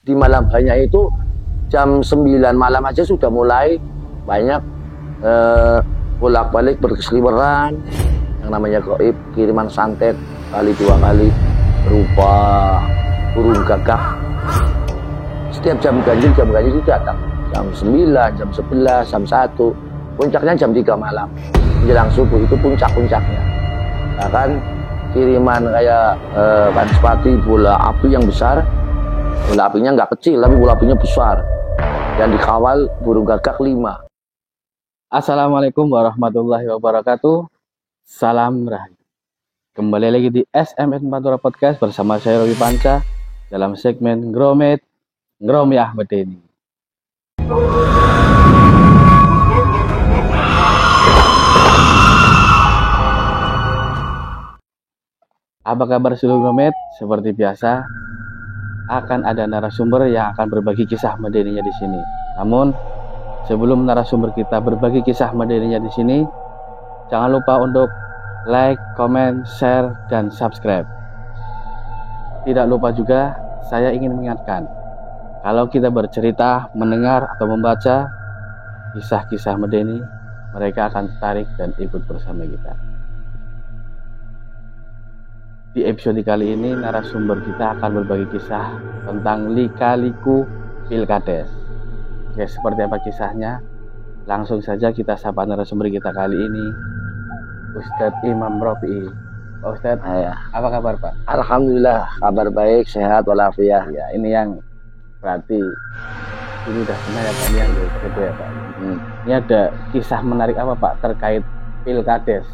di malam hanya itu jam 9 malam aja sudah mulai banyak bolak-balik berkeseliweran yang namanya gaib, kiriman santet kali 2 kali berupa burung gagak. Setiap jam ganjil itu datang jam 9, jam 11, jam 1, puncaknya jam 3 malam menjelang subuh itu puncaknya. Bahkan kiriman kayak seperti bola api yang besar, bola apinya nggak kecil tapi bola apinya besar, dan dikawal burung gagak 5. Assalamualaikum warahmatullahi wabarakatuh. Salam Rahayu. Kembali lagi di SMN Pantura Podcast bersama saya Robi Panca dalam segmen Ngromi Ahmad Deni. Apa kabar seluruh Gromet? Seperti biasa, akan ada narasumber yang akan berbagi kisah medeninya di sini. Namun, sebelum narasumber kita berbagi kisah medeninya di sini, jangan lupa untuk like, comment, share, dan subscribe. Tidak lupa juga, saya ingin mengingatkan, kalau kita bercerita, mendengar, atau membaca kisah-kisah medeni, mereka akan tertarik dan ikut bersama kita. Di episode kali ini, narasumber kita akan berbagi kisah tentang lika-liku Pilkades. Oke, seperti apa kisahnya? Langsung saja kita sapa narasumber kita kali ini, Ustadz Imam Rofi. Pak Ustadz, apa kabar Pak? Alhamdulillah, kabar baik, sehat walafiat. Ya, ini yang berarti ini udah pernah ya Pak, ini yang kedua ya Pak. Ini ada kisah menarik apa Pak terkait Pilkades?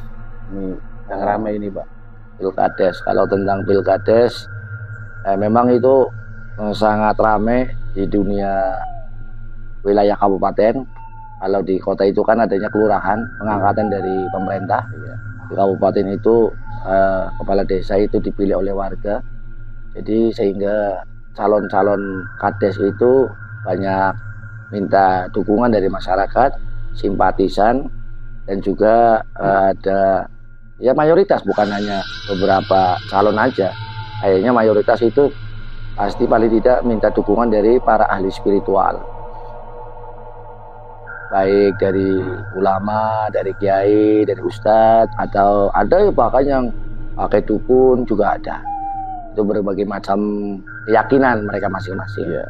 Ini yang ramai ini Pak. Pilkades, kalau tentang Pilkades, memang itu sangat ramai di dunia wilayah kabupaten. Kalau di kota itu kan adanya kelurahan, pengangkatan dari pemerintah. Di kabupaten itu kepala desa itu dipilih oleh warga. Jadi sehingga calon-calon kades itu banyak minta dukungan dari masyarakat, simpatisan, dan juga ada ya mayoritas, bukan hanya beberapa calon aja. Kayaknya mayoritas itu pasti paling tidak minta dukungan dari para ahli spiritual, baik dari ulama, dari kiai, dari ustadz, atau ada bahkan yang pakai dukun juga ada. Itu berbagai macam keyakinan mereka masing-masing. Ya,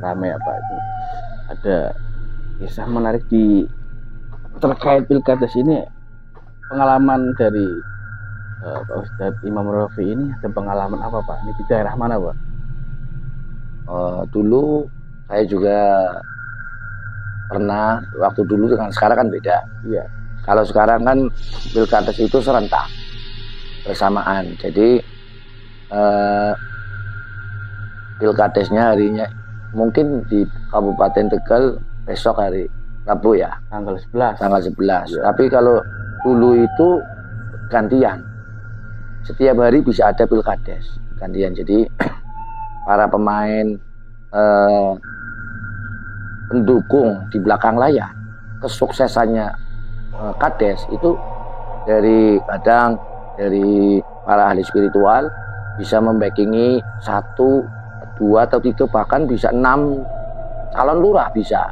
ramai apa itu? Ada kisah menarik di terkait Pilkades ini. Pengalaman dari Pak Ustadz Imam Rofi ini, ada pengalaman apa Pak? Ini di daerah mana Pak? Dulu saya juga pernah, waktu dulu dengan sekarang kan beda. Iya. Kalau sekarang kan Pilkades itu serentak bersamaan. Jadi Pilkadesnya harinya mungkin di Kabupaten Tegal besok hari Rabu ya. Tanggal 11. Tanggal 11. Iya. Tapi kalau dulu itu gantian. Setiap hari bisa ada Pilkades gantian. Jadi para pemain pendukung di belakang layar, kesuksesannya Kades itu dari kadang dari para ahli spiritual bisa membackingi 1, 2, atau 3, bahkan bisa 6 calon lurah bisa.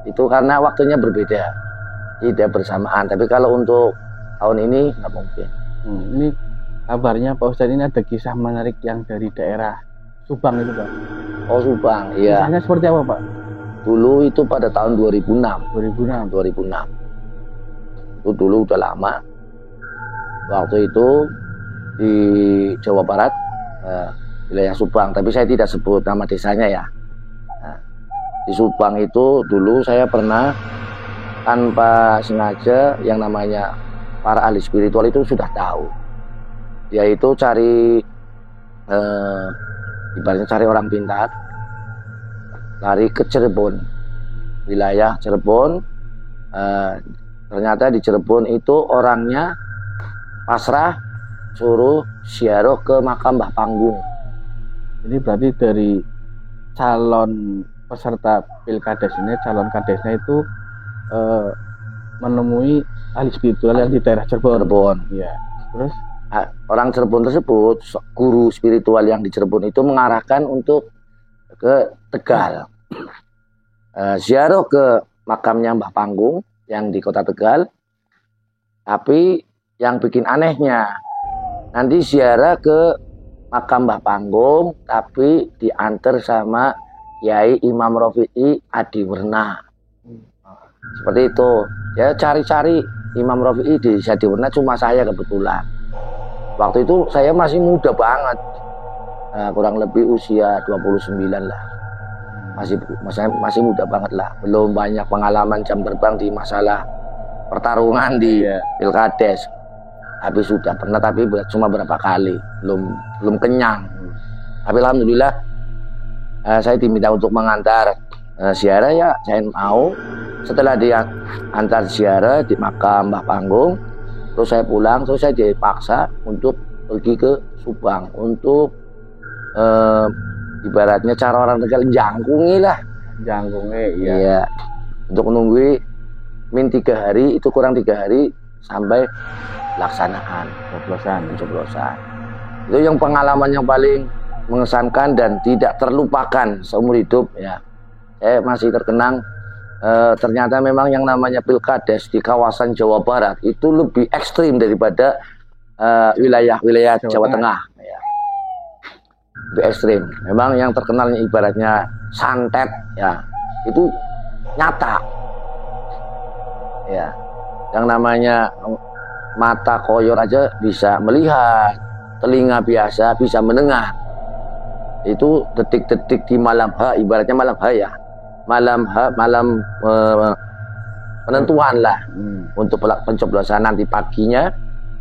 Itu karena waktunya berbeda, tidak bersamaan. Tapi kalau untuk tahun ini nggak mungkin. Ini kabarnya Pak Ustadz ini ada kisah menarik yang dari daerah Subang itu Pak. Oh Subang, iya. Kisahnya seperti apa Pak? Dulu itu pada tahun 2006. 2006. Itu dulu udah lama. Waktu itu di Jawa Barat, wilayah Subang. Tapi saya tidak sebut nama desanya ya. Nah, di Subang itu dulu saya pernah tanpa sengaja, yang namanya para ahli spiritual itu sudah tahu. Dia itu cari ibaratnya cari orang pintar, lari ke Cirebon, wilayah Cirebon. Ternyata di Cirebon itu orangnya pasrah, suruh ziarah ke makam Mbah Panggung. Ini berarti dari calon peserta Pilkades ini, calon kadesnya itu menemui ahli spiritual yang di daerah Cirebon. Cirebon. Iya. Terus orang Cirebon tersebut, guru spiritual yang di Cirebon itu mengarahkan untuk ke Tegal. Ziarah ke makamnya Mbah Panggung yang di kota Tegal. Tapi yang bikin anehnya, nanti ziarah ke makam Mbah Panggung tapi diantar sama Kiai Imam Rafi'i Adiwerna. Seperti itu. Ya cari-cari Imam Rafi'i di Adiwerna cuma saya kebetulan. Waktu itu saya masih muda banget. Kurang lebih usia 29 lah. Masih muda banget lah. Belum banyak pengalaman jam terbang di masalah pertarungan di Pilkades. Habis sudah pernah tapi cuma berapa kali, belum kenyang. Tapi alhamdulillah saya diminta untuk mengantar ziarah, ya saya mau. Setelah dia antar ziarah di makam Mbah Panggung, terus saya pulang, terus saya dipaksa untuk pergi ke Subang untuk ibaratnya cara orang Tegal jangkungi lah. Jangkungi, iya. Untuk menunggu min 3 hari, itu kurang 3 hari sampai pelaksanaan pencoblosan. Itu yang pengalaman yang paling mengesankan dan tidak terlupakan seumur hidup ya. Saya masih terkenang. Ternyata memang yang namanya Pilkades di kawasan Jawa Barat itu lebih ekstrim daripada wilayah-wilayah Jawa Tengah ya. Lebih ekstrim. Memang yang terkenalnya ibaratnya santet ya, itu nyata ya. Yang namanya mata koyor aja bisa melihat, telinga biasa bisa mendengar. Itu detik-detik di malam ibaratnya malam ya, malam penentuan lah untuk pencoblosan nanti paginya,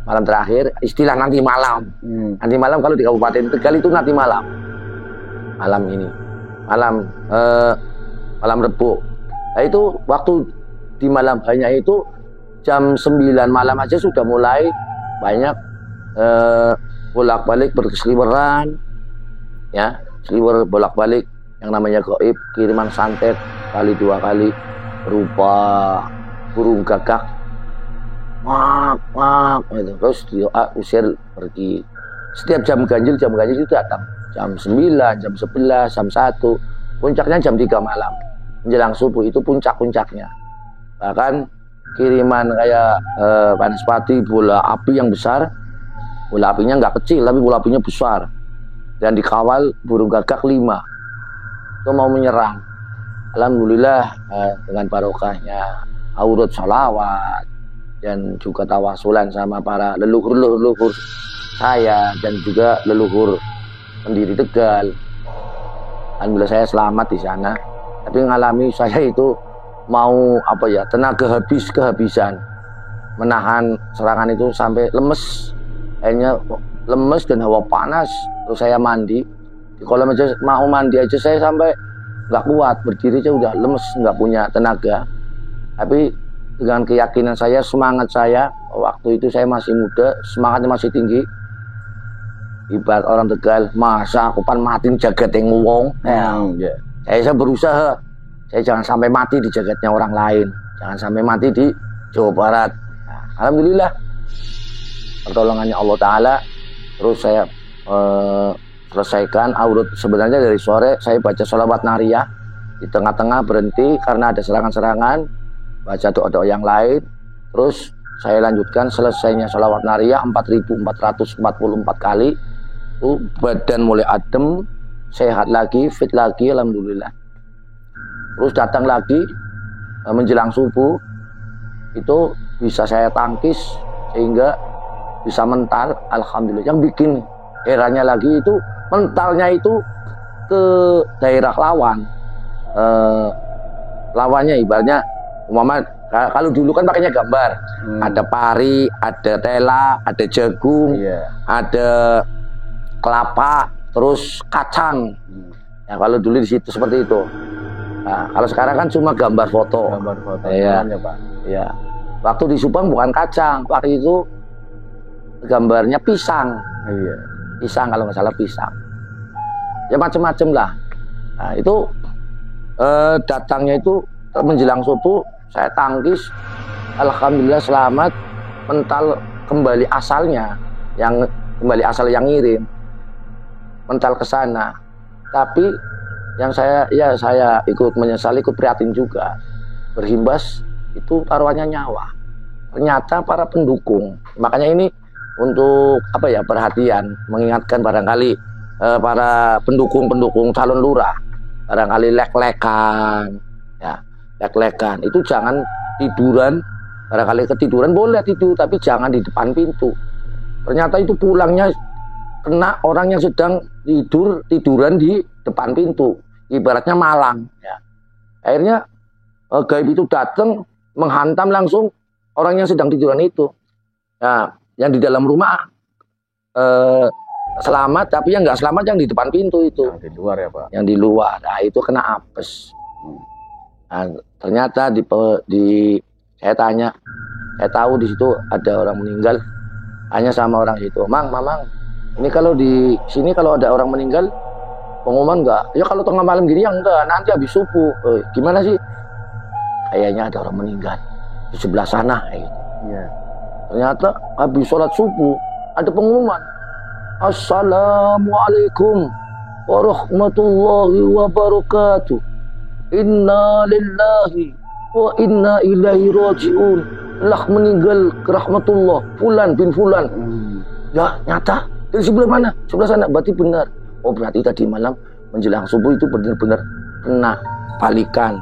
malam terakhir, istilah nanti malam. Nanti malam kalau di Kabupaten Tegal itu nanti malam. Malam ini, malam Rebo. Nah itu waktu di malam hanya itu jam 9 malam aja sudah mulai banyak bolak-balik berseliweran ya, seliwer bolak-balik yang namanya gaib, kiriman santet kali 2 kali berupa burung gagak mak gitu. Terus usir pergi. Setiap jam ganjil itu datang jam 9, jam 11, jam 1, puncaknya jam 3 malam menjelang subuh, itu puncak-puncaknya. Bahkan kiriman kayak Banaspati, bola api yang besar, bola apinya nggak kecil tapi bola apinya besar, dan dikawal burung gagak 5 itu mau menyerang. Alhamdulillah dengan barokahnya aurut salawat dan juga tawasulan sama para leluhur saya dan juga leluhur pendiri Tegal, alhamdulillah saya selamat di sana. Tapi mengalami saya itu mau tenaga kehabisan menahan serangan itu sampai lemes, akhirnya lemes dan hawa panas. Terus saya mandi di kolam aja, mau mandi aja saya sampai nggak kuat, berdiri aja udah lemes, nggak punya tenaga. Tapi dengan keyakinan saya, semangat saya, waktu itu saya masih muda, semangatnya masih tinggi. Ibarat orang Tegal, masa aku pan matiin jagat yang wong. Saya berusaha, saya jangan sampai mati di jagatnya orang lain, jangan sampai mati di Jawa Barat. Nah, alhamdulillah pertolongannya Allah Ta'ala. Terus saya selesaikan aurut. Sebenarnya dari sore saya baca sholawat nariyah, di tengah-tengah berhenti karena ada serangan-serangan, baca doa-doa yang lain. Terus saya lanjutkan, selesainya sholawat nariyah 4.444 kali. Itu badan mulai adem, sehat lagi, fit lagi, alhamdulillah. Terus datang lagi menjelang subuh, itu bisa saya tangkis sehingga bisa mental, alhamdulillah. Yang bikin herannya lagi itu mentalnya itu ke daerah lawan. Lawannya ibaratnya umpama kalau dulu kan pakainya gambar, ada pari, ada tela, ada jagung, ada kelapa, terus kacang. Ya kalau dulu di situ seperti itu. Nah, kalau sekarang kan cuma gambar foto. Iya, Pak. Iya. Waktu di Subang bukan kacang, waktu itu gambarnya pisang. Iya. Pisang kalau nggak salah pisang. Ya macam-macam lah. Nah, itu datangnya itu menjelang subuh, saya tangkis, alhamdulillah selamat, mental kembali asalnya. yang kembali asal yang ngirim mental ke sana. Tapi yang saya ikut menyesal, ikut prihatin juga. Berimbas itu taruhannya nyawa. Ternyata para pendukung. Makanya ini untuk perhatian, mengingatkan barangkali para pendukung calon lurah, barangkali lek-lekan, ya, lek-lekan itu jangan tiduran. Barangkali ketiduran boleh tidur, tapi jangan di depan pintu. Ternyata itu pulangnya kena orang yang sedang tiduran di depan pintu, ibaratnya malang. Ya. Akhirnya gaib itu datang menghantam langsung orang yang sedang tiduran itu. Nah, yang di dalam rumah selamat, tapi yang nggak selamat yang di depan pintu itu. Yang di luar ya Pak? Yang di luar, nah itu kena apes. Nah, ternyata saya tanya, saya tahu di situ ada orang meninggal, hanya sama orang itu, Mamang, ini kalau di sini kalau ada orang meninggal, pengumuman nggak? Ya kalau tengah malam gini ya enggak, nanti habis subuh. Gimana sih? Kayaknya ada orang meninggal di sebelah sana, gitu. Yeah. Ternyata habis sholat subuh ada pengumuman, Assalamualaikum warahmatullahi wabarakatuh. Inna lillahi wa inna ilaihi raji'un. Telah meninggal ke rahmatullah Fulan bin Fulan. Ya nyata dari sebelah mana? Sebelah sana. Berarti benar. Oh berarti tadi malam menjelang subuh itu benar-benar kena balikan.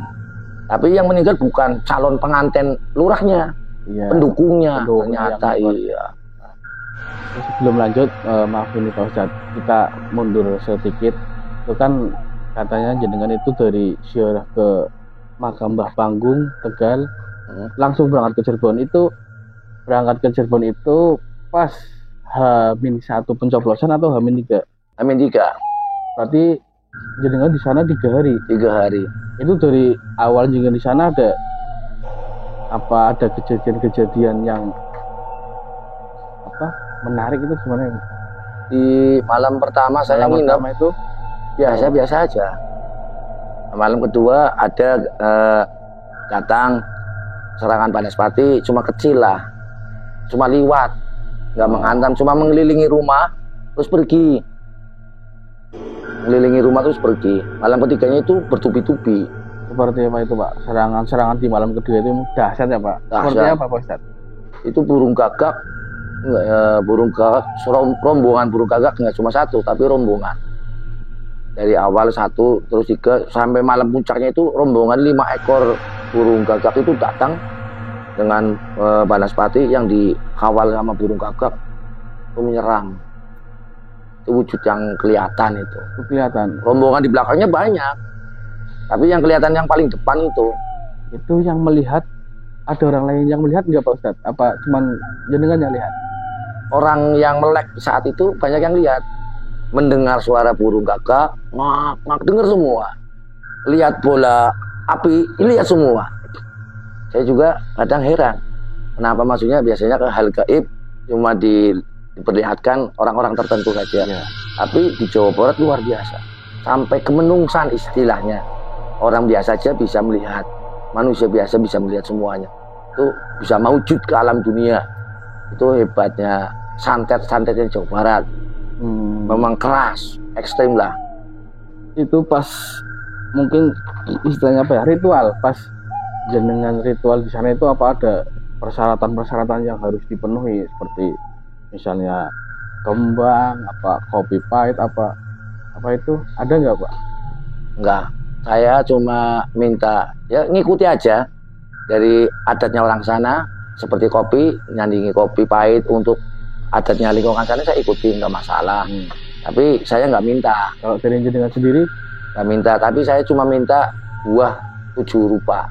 Tapi yang meninggal bukan calon pengantin lurahnya, iya, pendukungnya. Ternyata iya. Sebelum lanjut, maaf ini Pak Ustadz, kita mundur sedikit. Itu kan katanya jenengan itu dari ziarah ke makam Mbah Panggung Tegal, langsung berangkat ke Cirebon. Itu berangkat ke Cirebon itu pas H-1 pencoblosan atau H-3? H-3. Berarti jenengan di sana 3 hari. 3 hari. Itu dari awal jenengan di sana ada kejadian-kejadian yang menarik itu gimana? Di malam pertama saya nginep itu biasa aja. Malam kedua ada datang serangan Banaspati, cuma kecil lah, cuma liwat, nggak menghantam, cuma mengelilingi rumah terus pergi. Malam ketiganya itu bertubi-tubi. Seperti apa itu Pak? Serangan di malam kedua itu dahsyat ya Pak? Seperti apa Pak Ustadz? Itu burung gagak, rombongan burung gagak nggak cuma satu, tapi rombongan. Dari awal 1, terus 3, sampai malam puncaknya itu rombongan 5 ekor burung gagak itu datang dengan Banaspati yang dikawal sama burung gagak itu menyerang. Itu wujud yang kelihatan itu. Kelihatan. Rombongan di belakangnya banyak, tapi yang kelihatan yang paling depan itu yang melihat, ada orang lain yang melihat nggak Pak Ustadz? Apa cuman jenengan yang lihat? Orang yang melek saat itu banyak yang lihat. Mendengar suara burung gagak, dengar semua. Lihat bola api, lihat semua. Saya juga kadang heran, kenapa maksudnya biasanya ke hal gaib cuma diperlihatkan orang-orang tertentu saja. Ya. Tapi di Jawa Barat luar biasa. Sampai kemenungsan istilahnya. Orang biasa saja bisa melihat. Manusia biasa bisa melihat semuanya. Itu bisa mewujud ke alam dunia. Itu hebatnya santet-santetnya Jawa Barat. Memang keras, ekstrim lah. Itu pas mungkin istilahnya ritual. Pas jenengan ritual di sana itu apa ada persyaratan yang harus dipenuhi, seperti misalnya kembang, kopi pahit, apa itu ada nggak Pak? Enggak, saya cuma minta ya ngikuti aja dari adatnya orang sana, seperti kopi, nyandingi kopi pahit untuk adatnya lingkungan sana saya ikutin, nggak masalah. Tapi saya nggak minta. Kalau dari jenengan sendiri nggak minta, tapi saya cuma minta buah 7 rupa.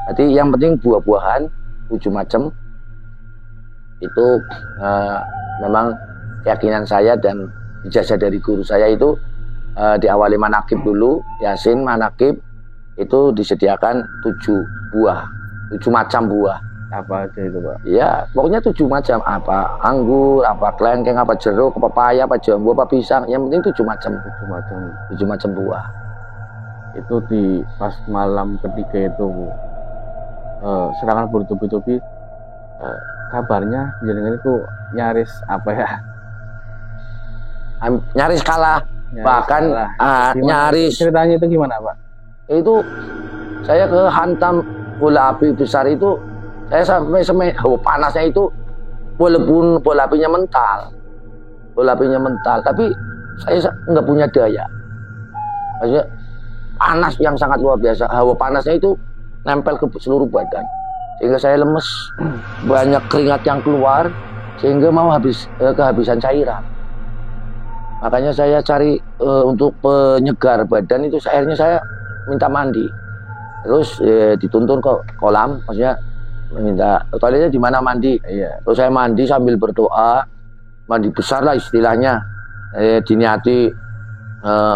Jadi yang penting buah-buahan 7 macam. Itu memang keyakinan saya dan ijazah dari guru saya itu diawali manakib dulu, Yasin manakib itu disediakan 7 buah, 7 macam buah. Apa aja itu Pak? Ya pokoknya 7 macam, apa anggur, apa kelengkeng, apa jeruk, apa pepaya, apa jambu, apa pisang, yang penting 7 macam. 7 macam buah. Itu di pas malam ketiga itu serangan bertubi-tubi kabarnya jenengan itu nyaris apa ya? Nyaris kalah. Bahkan nyaris. Ceritanya itu gimana, Pak? Itu saya kehantam bola api besar itu, saya sampai panasnya itu, walaupun bola apinya mental, tapi saya nggak punya daya. Maksudnya panas yang sangat luar biasa, hawa panasnya itu nempel ke seluruh badan, sehingga saya lemes, banyak keringat yang keluar, sehingga mau kehabisan cairan. Makanya saya cari untuk penyegar badan itu, akhirnya saya minta mandi. Terus dituntun ke kolam, maksudnya minta toiletnya di mana mandi. Iya. Terus saya mandi sambil berdoa, mandi besar lah istilahnya. Diniati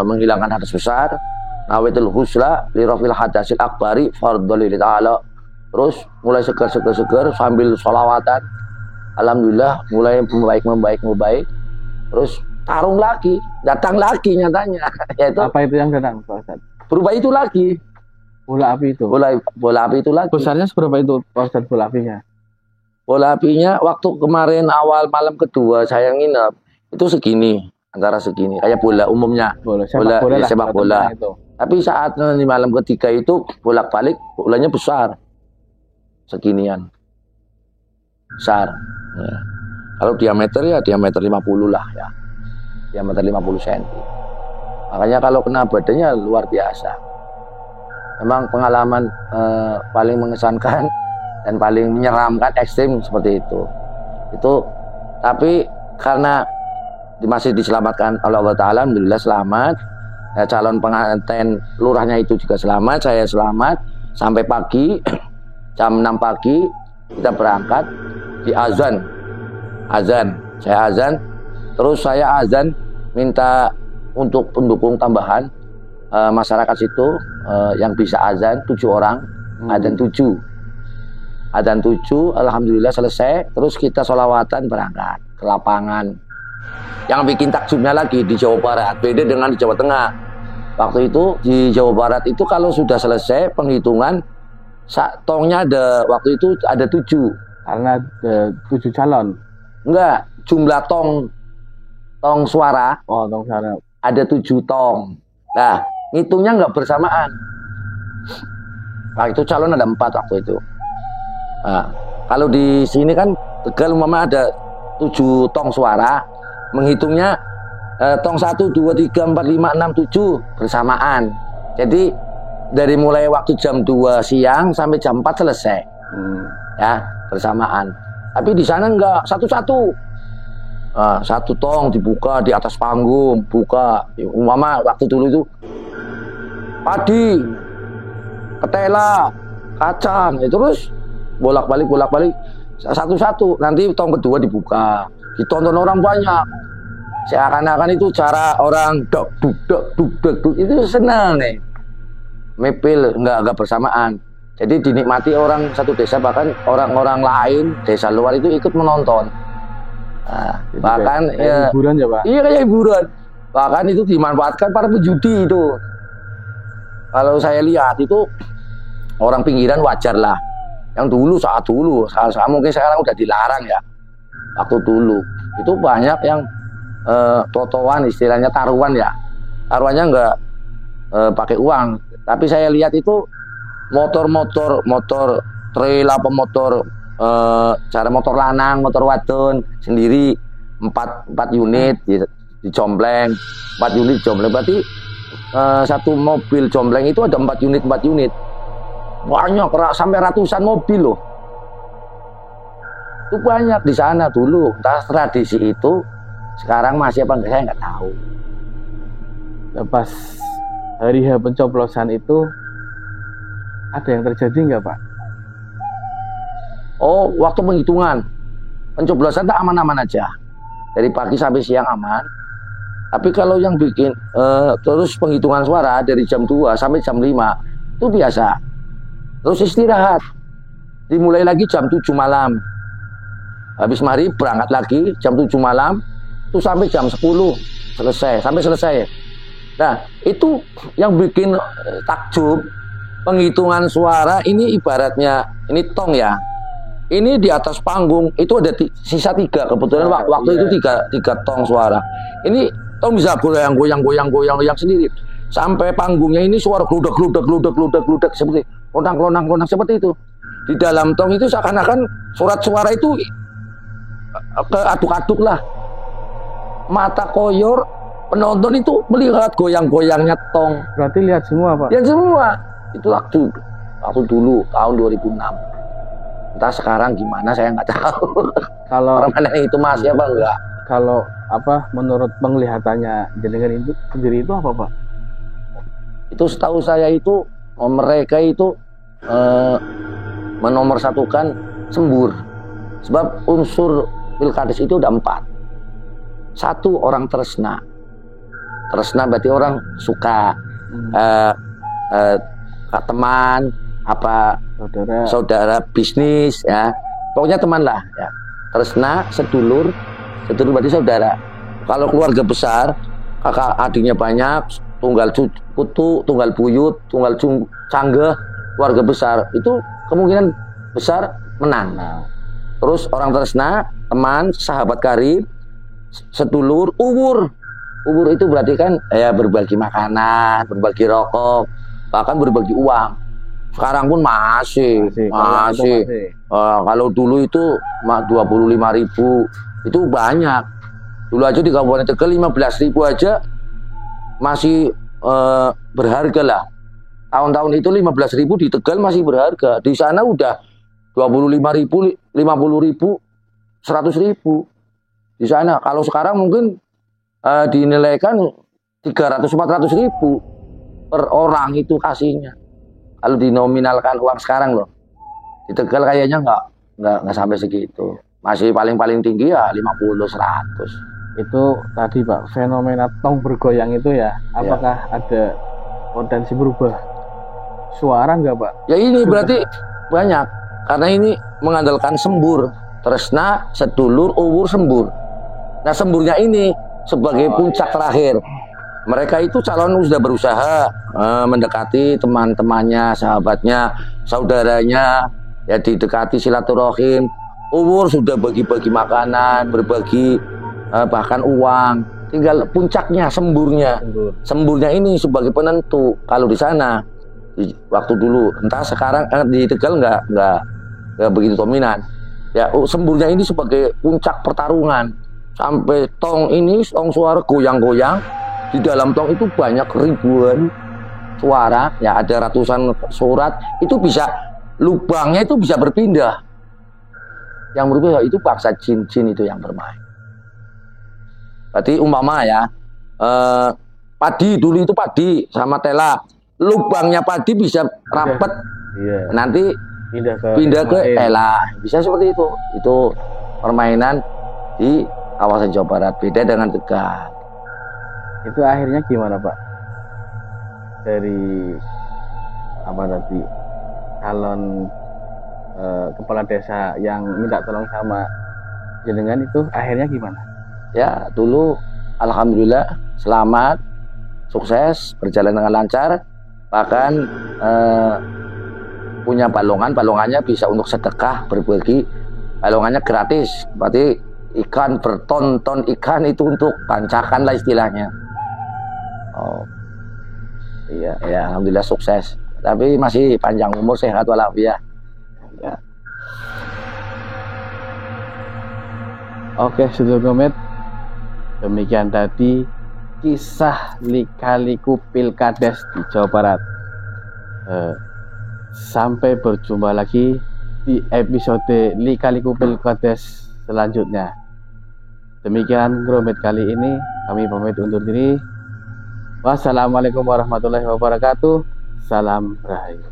menghilangkan hadas besar. Nawaitul husla li rafil hadasil akbari fardholillahi ta'ala. Terus mulai seger sambil sholawatan. Alhamdulillah mulai membaik. Terus tarung lagi, datang lagi nyatanya. Yaitu, apa itu yang datang, Pak Ustadz? Berubah itu lagi. Bola api itu. Bola api itu lagi. Besarnya seberapa itu, Pak Ustadz, bola apinya? Bola apinya waktu kemarin awal malam kedua saya nginep itu segini, antara segini, kayak bola umumnya. Sepak bola. Tapi saat di malam ketiga itu bolak-balik, bolanya besar. Seginian. Besar. Ya. Kalau diameter ya diameter 50 lah ya. Diameter 50 cm. Makanya kalau kena badannya luar biasa. Memang pengalaman paling mengesankan dan paling menyeramkan, ekstrim seperti itu. Tapi karena masih diselamatkan oleh Allah Ta'ala, alhamdulillah selamat. Ya, calon pengantin lurahnya itu juga selamat, saya selamat. Sampai pagi, jam 6 pagi kita berangkat di azan. Saya azan, terus saya azan minta untuk pendukung tambahan. Masyarakat situ yang bisa azan 7 orang, azan 7, alhamdulillah selesai. Terus kita sholawatan berangkat ke lapangan. Yang bikin takjubnya lagi di Jawa Barat, beda dengan di Jawa Tengah. Waktu itu di Jawa Barat itu kalau sudah selesai penghitungan, tongnya waktu itu ada 7. Karena 7 calon. Enggak, jumlah tong suara. Oh, tong suara. Ada 7 tong. Nah, ngitungnya nggak bersamaan. Nah, itu calon ada 4 waktu itu. Nah, kalau di sini kan Tegal umpama ada 7 tong suara, menghitungnya tong 1, 2, 3, 4, 5, 6, 7 bersamaan. Jadi dari mulai waktu jam 2 siang sampai jam 4 selesai. Ya, bersamaan. Tapi di sana enggak, satu-satu. Satu tong dibuka di atas panggung, buka. Umpama waktu dulu itu padi, ketela, kacang, terus bolak-balik satu-satu. Nanti tong kedua dibuka, ditonton orang banyak. Seakan-akan itu cara orang duk itu senang nih. Mepil enggak bersamaan. Jadi dinikmati orang satu desa, bahkan orang-orang lain desa luar itu ikut menonton. Nah, bahkan kayak hiburan ya, Pak? Iya, kayak hiburan. Bahkan itu dimanfaatkan para pejudi itu. Kalau saya lihat itu orang pinggiran wajar lah. Yang saat dulu, mungkin sekarang udah dilarang ya. Waktu dulu itu banyak yang totoan, istilahnya taruhan ya. Taruhannya enggak pakai uang, tapi saya lihat itu motor trail apa motor cara motor lanang, motor wadon sendiri 4 unit dicombleng, 4 unit dicombleng, berarti satu mobil combleng itu ada 4 unit banyak, sampai ratusan mobil loh. Itu banyak di sana dulu. Entah tradisi itu sekarang masih apa enggak, saya nggak tahu. Pas hari pencoblosan itu ada yang terjadi nggak, Pak? Oh, waktu penghitungan pencoblosan tak aman-aman aja, dari pagi sampai siang aman. Tapi kalau yang bikin terus penghitungan suara dari jam 2 sampai jam 5 itu biasa. Terus istirahat, dimulai lagi jam 7 malam. Habis maghrib berangkat lagi jam 7 malam itu sampai jam 10 sampai selesai. Nah, itu yang bikin takjub. Penghitungan suara ini ibaratnya ini tong ya. Ini di atas panggung itu ada sisa 3 kebetulan waktu itu 3 tong suara. Ini tong bisa goyang sendiri sampai panggungnya ini suara gludak seperti klonang seperti itu. Di dalam tong itu seakan-akan surat suara itu keaduk-aduk lah. Mata koyor penonton itu melihat goyang-goyangnya tong. Berarti lihat semua, Pak? Lihat semua. Itu waktu dulu tahun 2006. Entah sekarang gimana saya nggak tahu. Kalau permainan itu masih apa enggak? Kalau menurut penglihatannya jenengan itu sendiri itu apa, Pak? Itu setahu saya itu mereka itu menomorsatukan sembur. Sebab unsur Pilkades itu ada 4. 1 orang tresna. Tresna berarti orang suka teman saudara bisnis ya. Pokoknya teman lah ya. Tresna, sedulur berarti saudara. Kalau keluarga besar, kakak adiknya banyak, tunggal putu, tunggal buyut, tunggal canggeh, keluarga besar itu kemungkinan besar menang. Terus orang tresna, teman, sahabat karib, sedulur, uwur itu berarti kan ya berbagi makanan, berbagi rokok, bahkan berbagi uang. Sekarang pun masih. Kalau dulu itu 25.000 itu banyak. Dulu aja di Kabupaten Tegal 15.000 aja masih berharga lah. Tahun-tahun itu 15.000 di Tegal masih berharga. Di sana udah 25.000, 50.000, 100.000 di sana. Kalau sekarang mungkin dinilaikan 300-400.000 per orang itu kasihnya. Kalau dinominalkan uang sekarang loh, di Tegal kayaknya nggak sampai segitu. Masih paling tinggi ya 50-100. Itu tadi Pak, fenomena tong bergoyang itu ya, apakah ada potensi berubah suara nggak Pak? Ya ini berarti banyak, karena ini mengandalkan sembur, tresna, sedulur, uwur, sembur. Nah semburnya ini sebagai puncak terakhir. Mereka itu calon sudah berusaha mendekati teman-temannya, sahabatnya, saudaranya, ya didekati silaturahim. Uwur sudah bagi-bagi makanan, berbagi bahkan uang. Tinggal puncaknya semburnya. Semburnya ini sebagai penentu. Kalau di sana waktu dulu, entah sekarang di Tegal nggak begitu dominan. Ya semburnya ini sebagai puncak pertarungan. Sampai tong suara goyang-goyang. Di dalam tong itu banyak ribuan suara, ya ada ratusan surat, itu bisa lubangnya itu bisa berpindah. Yang berubah itu bangsa jin-jin itu yang bermain. Berarti umpama ya, padi dulu itu padi sama tela, lubangnya padi bisa rapat, nanti pindah ke tela, bisa seperti itu. Itu permainan di kawasan Jawa Barat, beda dengan Tegal. Itu akhirnya gimana Pak? Dari calon kepala desa yang minta tolong sama jenengan itu akhirnya gimana? Ya dulu alhamdulillah selamat, sukses, berjalan dengan lancar, bahkan punya balongannya bisa untuk sedekah, berbagi, balongannya gratis, berarti ikan berton-ton ikan itu untuk pancakan lah istilahnya. Oh iya ya, alhamdulillah sukses, tapi masih panjang umur, sehat walafiat ya. Oke Sedulur Gomet, demikian tadi kisah lika-liku Pilkades di Jawa Barat. Sampai berjumpa lagi di episode lika-liku Pilkades selanjutnya. Demikian Gromet kali ini, kami pamit undur diri. Wassalamualaikum warahmatullahi wabarakatuh. Salam Rahayu.